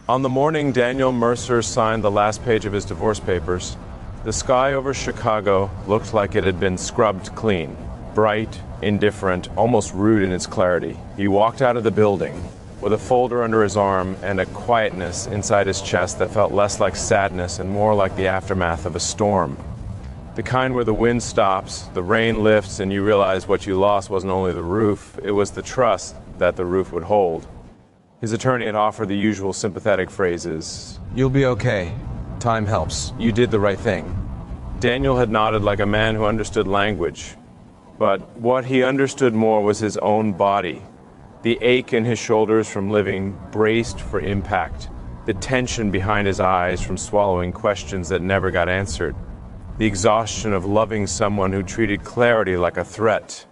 On the morning Daniel Mercer signed the last page of his divorce papers, the sky over Chicago looked like it had been scrubbed clean. Bright, indifferent, almost rude in its clarity. He walked out of the building with a folder under his arm and a quietness inside his chest that felt less like sadness and more like the aftermath of a storm. The kind where the wind stops, the rain lifts, and you realize what you lost wasn't only the roof, it was the trust that the roof would hold. His attorney had offered the usual sympathetic phrases. "You'll be okay. Time helps. You did the right thing." Daniel had nodded like a man who understood language. But what he understood more was his own body. The ache in his shoulders from living braced for impact. The tension behind his eyes from swallowing questions that never got answered. The exhaustion of loving someone who treated clarity like a threat.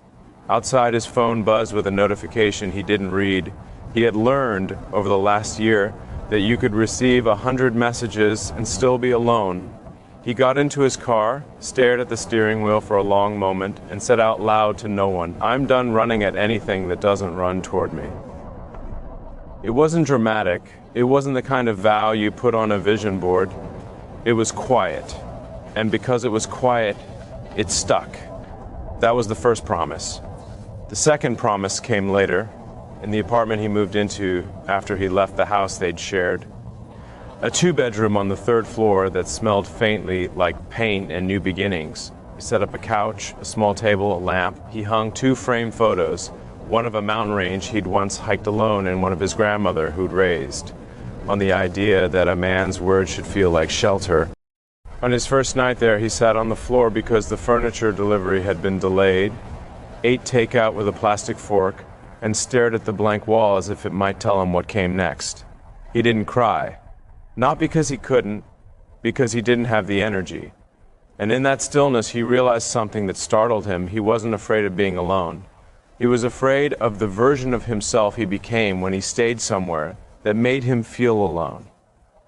Outside, his phone buzzed with a notification he didn't read. He had learned over the last year that you could receive 100 messages and still be alone. He got into his car, stared at the steering wheel for a long moment, and said out loud to no one, "I'm done running at anything that doesn't run toward me." It wasn't dramatic. It wasn't the kind of vow you put on a vision board. It was quiet. And because it was quiet, it stuck. That was the first promise. The second promise came later, in the apartment he moved into after he left the house they'd shared. A two-bedroom on the third floor that smelled faintly like paint and new beginnings. He set up a couch, a small table, a lamp. He hung 2 framed photos, one of a mountain range he'd once hiked alone and one of his grandmother who'd raised, on the idea that a man's word should feel like shelter. On his first night there, he sat on the floor because the furniture delivery had been delayed, ate takeout with a plastic fork, and stared at the blank wall as if it might tell him what came next. He didn't cry. Not because he couldn't, because he didn't have the energy. And in that stillness, he realized something that startled him. He wasn't afraid of being alone. He was afraid of the version of himself he became when he stayed somewhere that made him feel alone.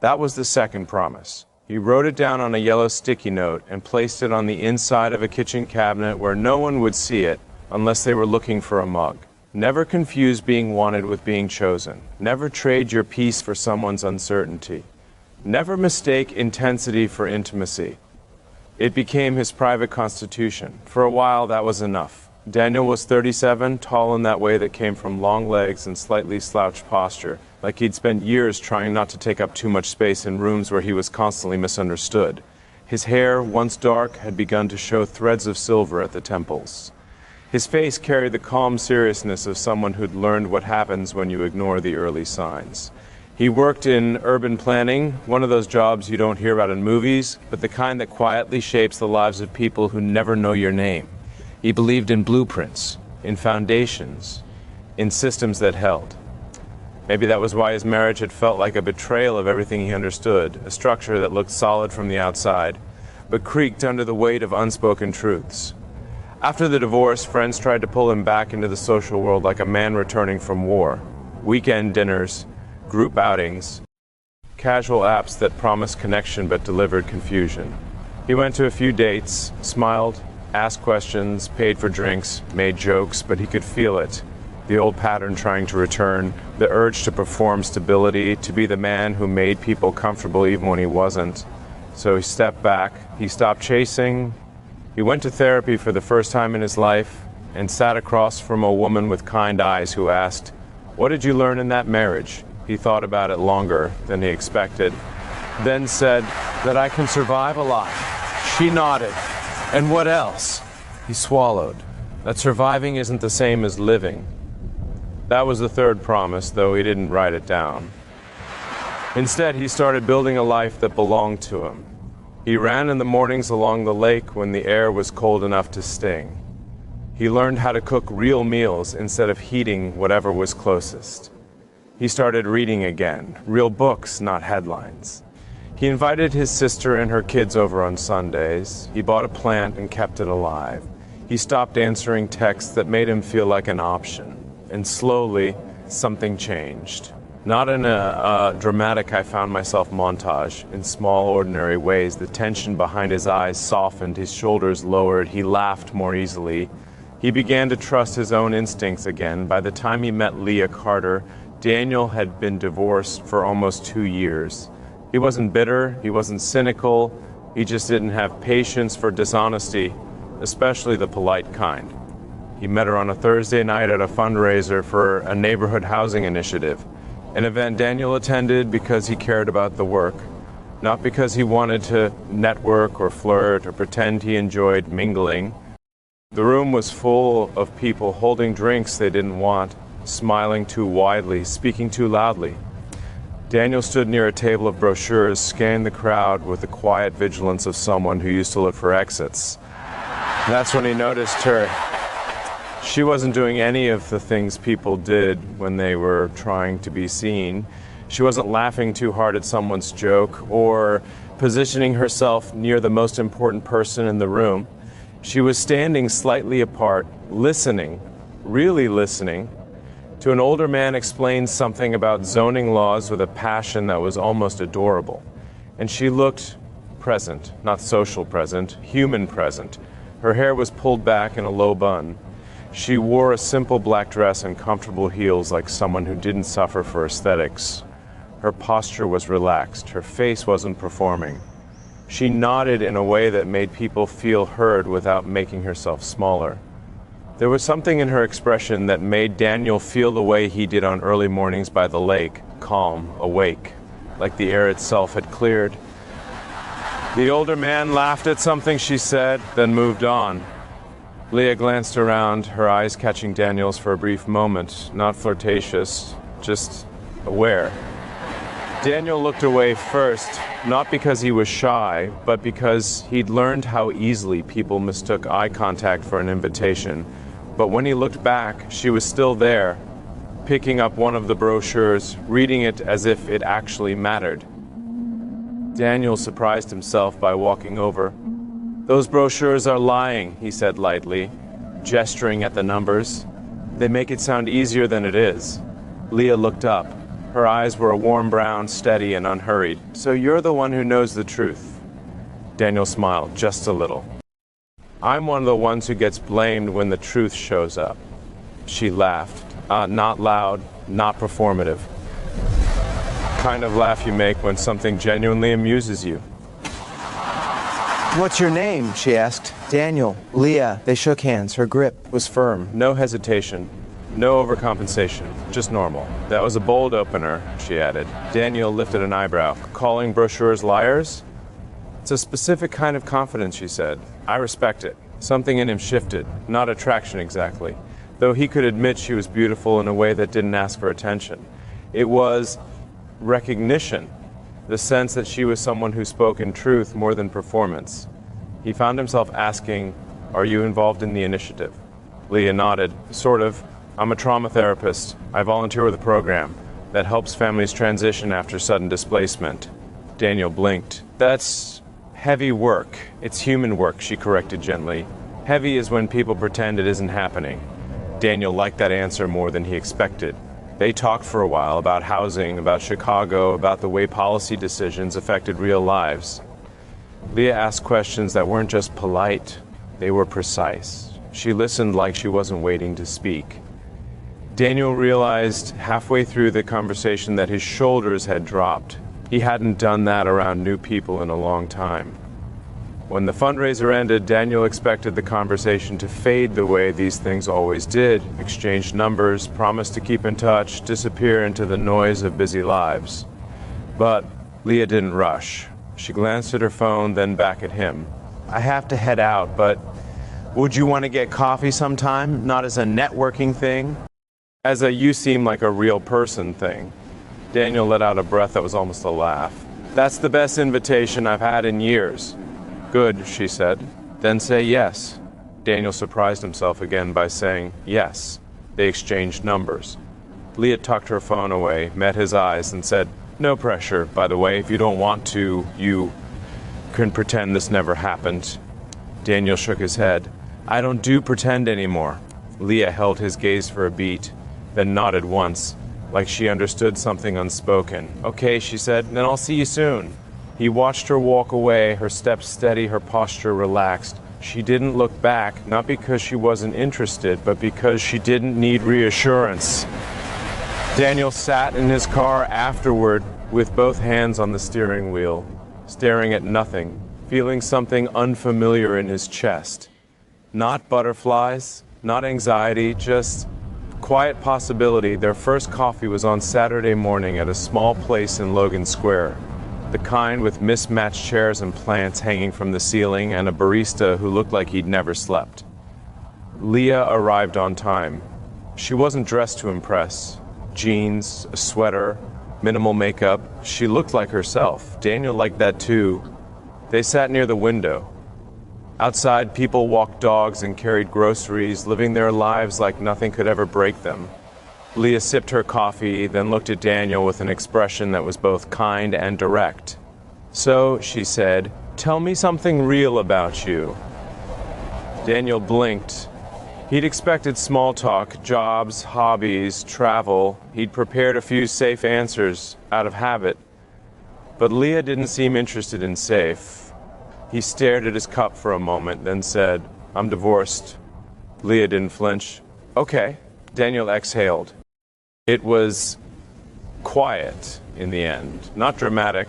That was the second promise. He wrote it down on a yellow sticky note and placed it on the inside of a kitchen cabinet where no one would see it unless they were looking for a mug. Never confuse being wanted with being chosen. Never trade your peace for someone's uncertainty. Never mistake intensity for intimacy. It became his private constitution. For a while, that was enough. Daniel was 37, tall in that way that came from long legs and slightly slouched posture, like he'd spent years trying not to take up too much space in rooms where he was constantly misunderstood. His hair, once dark, had begun to show threads of silver at the temples. His face carried the calm seriousness of someone who'd learned what happens when you ignore the early signs. He worked in urban planning, one of those jobs you don't hear about in movies, but the kind that quietly shapes the lives of people who never know your name. He believed in blueprints, in foundations, in systems that held. Maybe that was why his marriage had felt like a betrayal of everything he understood, a structure that looked solid from the outside, but creaked under the weight of unspoken truths. After the divorce, friends tried to pull him back into the social world like a man returning from war. Weekend dinners, group outings, casual apps that promised connection but delivered confusion. He went to a few dates, smiled, asked questions, paid for drinks, made jokes, but he could feel it. The old pattern trying to return, the urge to perform stability, to be the man who made people comfortable even when he wasn't. So he stepped back, he stopped chasing. He went to therapy for the first time in his life and sat across from a woman with kind eyes who asked, "What did you learn in that marriage?" He thought about it longer than he expected, then said, "That I can survive a lot." She nodded. "And what else?" He swallowed. "That surviving isn't the same as living." That was the third promise, though he didn't write it down. Instead, he started building a life that belonged to him. He ran in the mornings along the lake when the air was cold enough to sting. He learned how to cook real meals instead of heating whatever was closest. He started reading again, real books, not headlines. He invited his sister and her kids over on Sundays. He bought a plant and kept it alive. He stopped answering texts that made him feel like an option. And slowly, something changed. Not in a dramatic I found myself montage. In small, ordinary ways, the tension behind his eyes softened, his shoulders lowered, he laughed more easily. He began to trust his own instincts again. By the time he met Leah Carter, Daniel had been divorced for almost 2 years. He wasn't bitter, he wasn't cynical, he just didn't have patience for dishonesty, especially the polite kind. He met her on a Thursday night at a fundraiser for a neighborhood housing initiative, an event Daniel attended because he cared about the work, not because he wanted to network or flirt or pretend he enjoyed mingling. The room was full of people holding drinks they didn't want, smiling too widely, speaking too loudly. Daniel stood near a table of brochures, scanning the crowd with the quiet vigilance of someone who used to look for exits. That's when he noticed her. She wasn't doing any of the things people did when they were trying to be seen. She wasn't laughing too hard at someone's joke or positioning herself near the most important person in the room. She was standing slightly apart, listening, really listening, to an older man explain something about zoning laws with a passion that was almost adorable. And she looked present, not social present, human present. Her hair was pulled back in a low bun. She wore a simple black dress and comfortable heels like someone who didn't suffer for aesthetics. Her posture was relaxed. Her face wasn't performing. She nodded in a way that made people feel heard without making herself smaller. There was something in her expression that made Daniel feel the way he did on early mornings by the lake, calm, awake, like the air itself had cleared. The older man laughed at something she said, then moved on. Leah glanced around, her eyes catching Daniel's for a brief moment, not flirtatious, just aware. Daniel looked away first, not because he was shy, but because he'd learned how easily people mistook eye contact for an invitation. But when he looked back, she was still there, picking up one of the brochures, reading it as if it actually mattered. Daniel surprised himself by walking over. "Those brochures are lying," he said lightly, gesturing at the numbers. "They make it sound easier than it is." Leah looked up. Her eyes were a warm brown, steady and unhurried. "So you're the one who knows the truth." Daniel smiled, just a little. "I'm one of the ones who gets blamed when the truth shows up." She laughed, not loud, not performative. Kind of laugh you make when something genuinely amuses you. "What's your name?" she asked. "Daniel." "Leah." They shook hands. Her grip was firm. No hesitation, no overcompensation, just normal. "That was a bold opener," she added. Daniel lifted an eyebrow. "Calling brochures liars?" "It's a specific kind of confidence," she said. "I respect it." Something in him shifted, not attraction exactly, though he could admit she was beautiful in a way that didn't ask for attention. It was recognition, the sense that she was someone who spoke in truth more than performance. He found himself asking, "Are you involved in the initiative?" Leah nodded. "Sort of. I'm a trauma therapist. I volunteer with a program that helps families transition after sudden displacement." Daniel blinked. "That's heavy work. It's human work," she corrected gently. "Heavy is when people pretend it isn't happening." Daniel liked that answer more than he expected. They talked for a while about housing, about Chicago, about the way policy decisions affected real lives. Leah asked questions that weren't just polite, they were precise. She listened like she wasn't waiting to speak. Daniel realized halfway through the conversation that his shoulders had dropped. He hadn't done that around new people in a long time. When the fundraiser ended, Daniel expected the conversation to fade the way these things always did, exchange numbers, promise to keep in touch, disappear into the noise of busy lives. But Leah didn't rush. She glanced at her phone, then back at him. "I have to head out, but would you want to get coffee sometime? Not as a networking thing, as a you seem like a real person thing." Daniel let out a breath that was almost a laugh. "That's the best invitation I've had in years." "Good," she said. "Then say yes." Daniel surprised himself again by saying yes. They exchanged numbers. Leah tucked her phone away, met his eyes, and said, "No pressure, by the way. If you don't want to, you can pretend this never happened." Daniel shook his head. "I don't do pretend anymore." Leah held his gaze for a beat, then nodded once, like she understood something unspoken. "Okay," she said, "then I'll see you soon." He watched her walk away, her steps steady, her posture relaxed. She didn't look back, not because she wasn't interested, but because she didn't need reassurance. Daniel sat in his car afterward with both hands on the steering wheel, staring at nothing, feeling something unfamiliar in his chest. Not butterflies, not anxiety, just quiet possibility. Their first coffee was on Saturday morning at a small place in Logan Square, the kind with mismatched chairs and plants hanging from the ceiling and a barista who looked like he'd never slept. Leah arrived on time. She wasn't dressed to impress. Jeans, a sweater, minimal makeup. She looked like herself. Daniel liked that too. They sat near the window. Outside, people walked dogs and carried groceries, living their lives like nothing could ever break them. Leah sipped her coffee, then looked at Daniel with an expression that was both kind and direct. "So," she said, "tell me something real about you." Daniel blinked. He'd expected small talk, jobs, hobbies, travel. He'd prepared a few safe answers out of habit. But Leah didn't seem interested in safe. He stared at his cup for a moment, then said, "I'm divorced." Leah didn't flinch. "Okay." Daniel exhaled. It was quiet in the end. Not dramatic,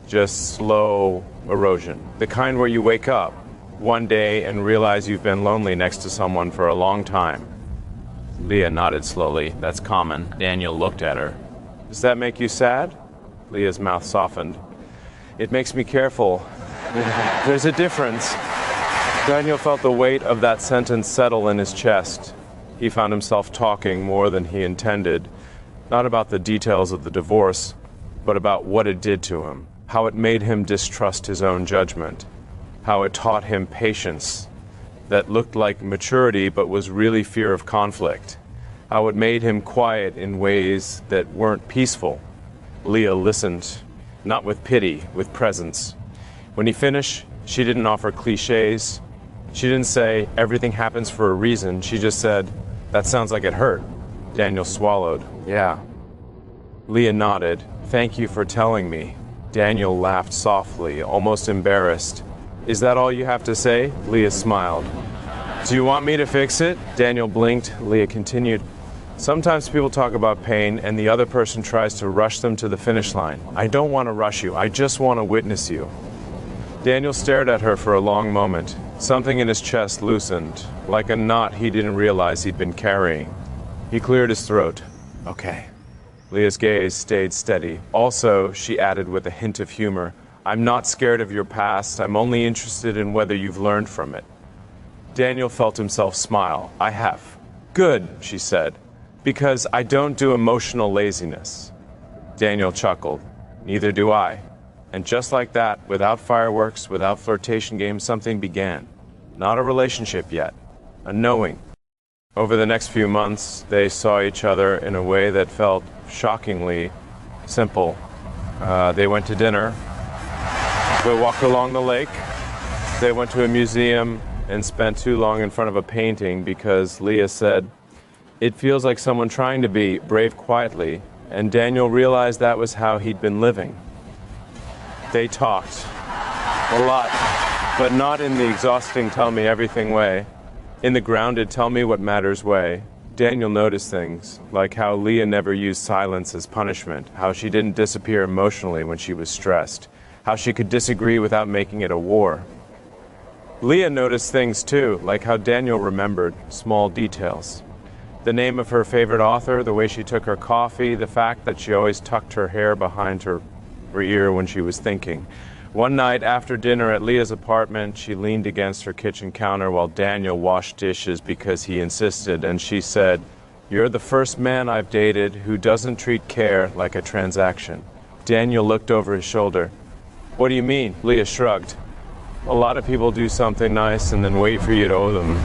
just slow erosion. The kind where you wake up one day and realize you've been lonely next to someone for a long time. Leah nodded slowly. "That's common." Daniel looked at her. "Does that make you sad?" Leah's mouth softened. "It makes me careful. There's a difference." Daniel felt the weight of that sentence settle in his chest. He found himself talking more than he intended, not about the details of the divorce, but about what it did to him, how it made him distrust his own judgment, how it taught him patience that looked like maturity but was really fear of conflict, how it made him quiet in ways that weren't peaceful. Leah listened, not with pity, with presence. When he finished, she didn't offer cliches. She didn't say, "Everything happens for a reason." She just said, "That sounds like it hurt." Daniel swallowed. "Yeah." Leah nodded. "Thank you for telling me." Daniel laughed softly, almost embarrassed. "Is that all you have to say?" Leah smiled. "Do you want me to fix it?" Daniel blinked. Leah continued. "Sometimes people talk about pain and the other person tries to rush them to the finish line. I don't want to rush you. I just want to witness you." Daniel stared at her for a long moment. Something in his chest loosened, like a knot he didn't realize he'd been carrying. He cleared his throat. "Okay." Leah's gaze stayed steady. "Also," she added with a hint of humor, "I'm not scared of your past. I'm only interested in whether you've learned from it." Daniel felt himself smile. "I have." "Good," she said, "because I don't do emotional laziness." Daniel chuckled. "Neither do I." And just like that, without fireworks, without flirtation games, something began. Not a relationship yet, a knowing. Over the next few months, they saw each other in a way that felt shockingly simple. They went to dinner. They walked along the lake. They went to a museum and spent too long in front of a painting because Leah said, "It feels like someone trying to be brave quietly," and Daniel realized that was how he'd been living. They talked a lot, but not in the exhausting tell me everything way, in the grounded tell me what matters way. Daniel noticed things, like how Leah never used silence as punishment, how she didn't disappear emotionally when she was stressed, how she could disagree without making it a war. Leah noticed things too, like how Daniel remembered small details. The name of her favorite author, the way she took her coffee, the fact that she always tucked her hair behind her ear when she was thinking. One night after dinner at Leah's apartment, she leaned against her kitchen counter while Daniel washed dishes because he insisted, and she said, "You're the first man I've dated who doesn't treat care like a transaction." Daniel looked over his shoulder. "What do you mean?" Leah shrugged. "A lot of people do something nice and then wait for you to owe them.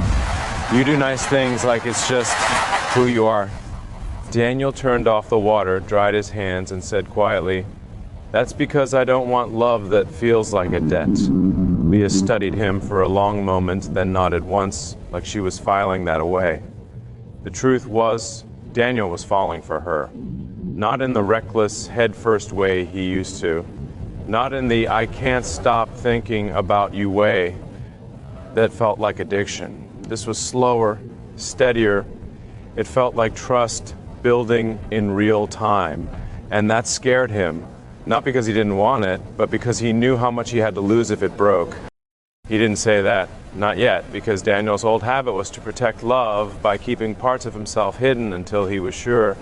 You do nice things like it's just who you are." Daniel turned off the water, dried his hands, and said quietly, "That's because I don't want love that feels like a debt." Leah studied him for a long moment, then nodded once, like she was filing that away. The truth was, Daniel was falling for her. Not in the reckless, head-first way he used to. Not in the "I can't stop thinking about you" way that felt like addiction. This was slower, steadier. It felt like trust building in real time. And that scared him, not because he didn't want it, but because he knew how much he had to lose if it broke. He didn't say that, not yet, because Daniel's old habit was to protect love by keeping parts of himself hidden until he was sure.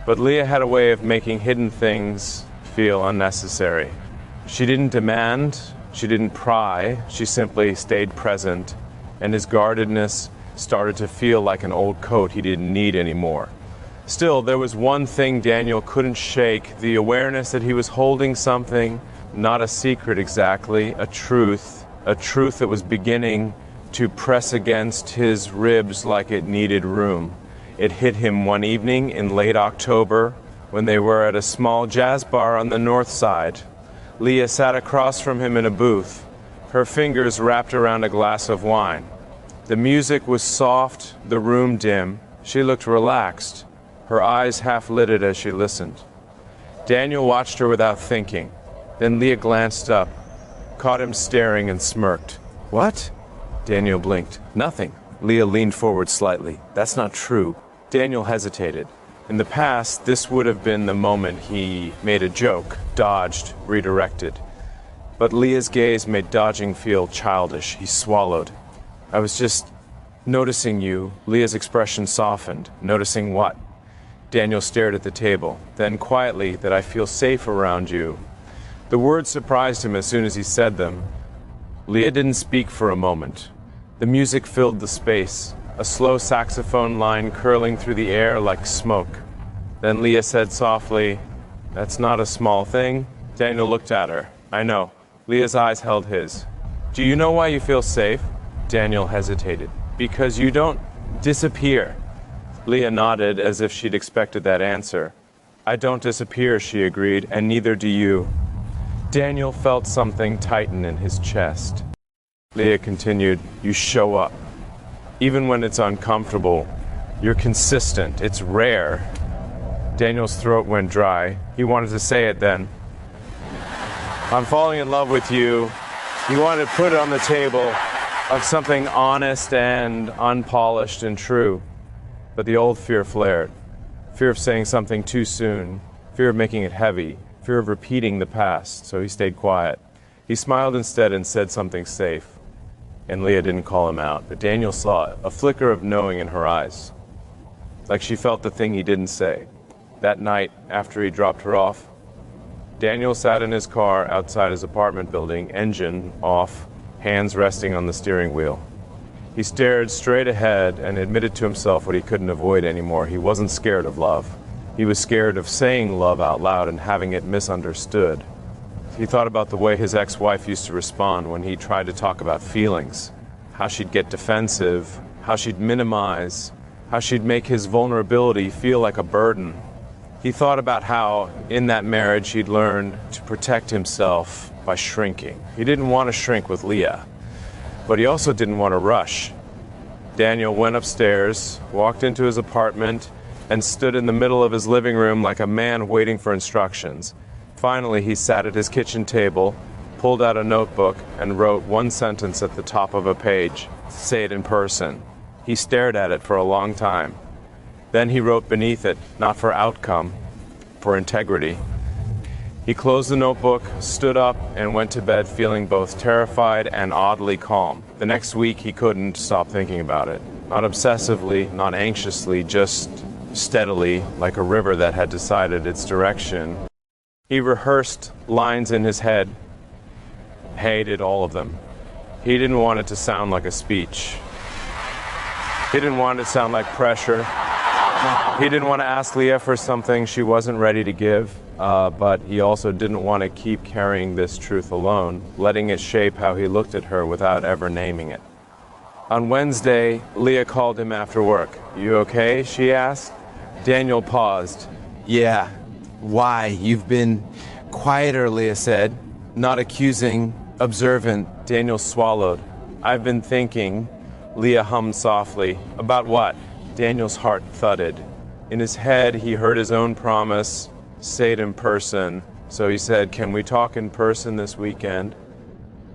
But Leah had a way of making hidden things feel unnecessary. She didn't demand, she didn't pry, she simply stayed present, and his guardedness started to feel like an old coat he didn't need anymore. Still, there was one thing Daniel couldn't shake, the awareness that he was holding something, not a secret exactly, a truth that was beginning to press against his ribs like it needed room. It hit him one evening in late October when they were at a small jazz bar on the north side. Leah sat across from him in a booth, her fingers wrapped around a glass of wine. The music was soft, the room dim. She looked relaxed, her eyes half-lidded as she listened. Daniel watched her without thinking. Then Leah glanced up, caught him staring and smirked. What? Daniel blinked. Nothing. Leah leaned forward slightly. That's not true. Daniel hesitated. In the past, this would have been the moment he made a joke, dodged, redirected. But Leah's gaze made dodging feel childish. He swallowed. I was just noticing you. Leah's expression softened. Noticing what? Daniel stared at the table. Then quietly, that I feel safe around you. The words surprised him as soon as he said them. Leah didn't speak for a moment. The music filled the space, a slow saxophone line curling through the air like smoke. Then Leah said softly, "That's not a small thing." Daniel looked at her. "I know." Leah's eyes held his. "Do you know why you feel safe?" Daniel hesitated. "Because you don't disappear." Leah nodded as if she'd expected that answer. "I don't disappear," she agreed, "and neither do you." Daniel felt something tighten in his chest. Leah continued, "You show up. Even when it's uncomfortable, you're consistent. It's rare." Daniel's throat went dry. He wanted to say it then. "I'm falling in love with you." He wanted to put it on the table of something honest and unpolished and true. But the old fear flared. Fear of saying something too soon. Fear of making it heavy. Fear of repeating the past, so he stayed quiet. He smiled instead and said something safe. And Leah didn't call him out, but Daniel saw it, a flicker of knowing in her eyes. Like she felt the thing he didn't say. That night, after he dropped her off, Daniel sat in his car outside his apartment building, engine off, hands resting on the steering wheel. He stared straight ahead and admitted to himself what he couldn't avoid anymore. He wasn't scared of love. He was scared of saying love out loud and having it misunderstood. He thought about the way his ex-wife used to respond when he tried to talk about feelings, how she'd get defensive, how she'd minimize, how she'd make his vulnerability feel like a burden. He thought about how, in that marriage, he'd learned to protect himself by shrinking. He didn't want to shrink with Leah, but he also didn't want to rush. Daniel went upstairs, walked into his apartment, and stood in the middle of his living room like a man waiting for instructions. Finally, he sat at his kitchen table, pulled out a notebook, and wrote one sentence at the top of a page, "Say it in person." He stared at it for a long time. Then he wrote beneath it, not for outcome, for integrity. He closed the notebook, stood up, and went to bed feeling both terrified and oddly calm. The next week, he couldn't stop thinking about it. Not obsessively, not anxiously, just steadily, like a river that had decided its direction. He rehearsed lines in his head, hated all of them. He didn't want it to sound like a speech. He didn't want it to sound like pressure. He didn't want to ask Leah for something she wasn't ready to give, but he also didn't want to keep carrying this truth alone, letting it shape how he looked at her without ever naming it. On Wednesday, Leah called him after work. "You okay?" she asked. Daniel paused. Yeah. Why? You've been quieter, Leah said. Not accusing, observant. Daniel swallowed. "I've been thinking," Leah hummed softly. "About what?" Daniel's heart thudded. In his head, he heard his own promise, "Say it in person." So he said, "Can we talk in person this weekend?"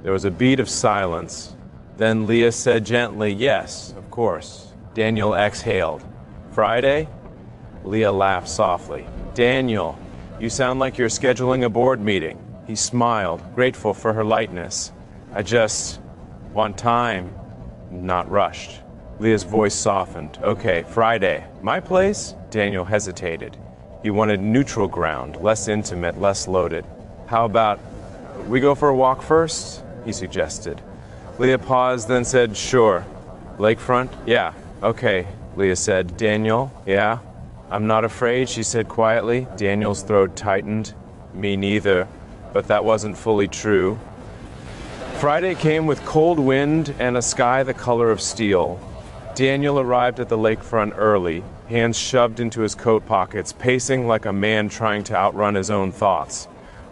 There was a beat of silence. Then Leah said gently, "Yes, of course." Daniel exhaled. "Friday?" Leah laughed softly. Daniel, you sound like you're scheduling a board meeting. He smiled, grateful for her lightness. I just want time, not rushed. Leah's voice softened. Okay, Friday. My place? Daniel hesitated. He wanted neutral ground, less intimate, less loaded. How about we go for a walk first? He suggested. Leah paused, then said, sure. Lakefront? Yeah. Okay, Leah said. Daniel? Yeah? I'm not afraid, she said quietly. Daniel's throat tightened. Me neither. But that wasn't fully true. Friday came with cold wind and a sky the color of steel. Daniel arrived at the lakefront early, hands shoved into his coat pockets, pacing like a man trying to outrun his own thoughts.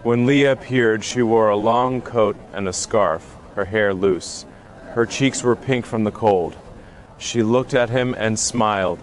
When Leah appeared, she wore a long coat and a scarf, her hair loose. Her cheeks were pink from the cold. She looked at him and smiled,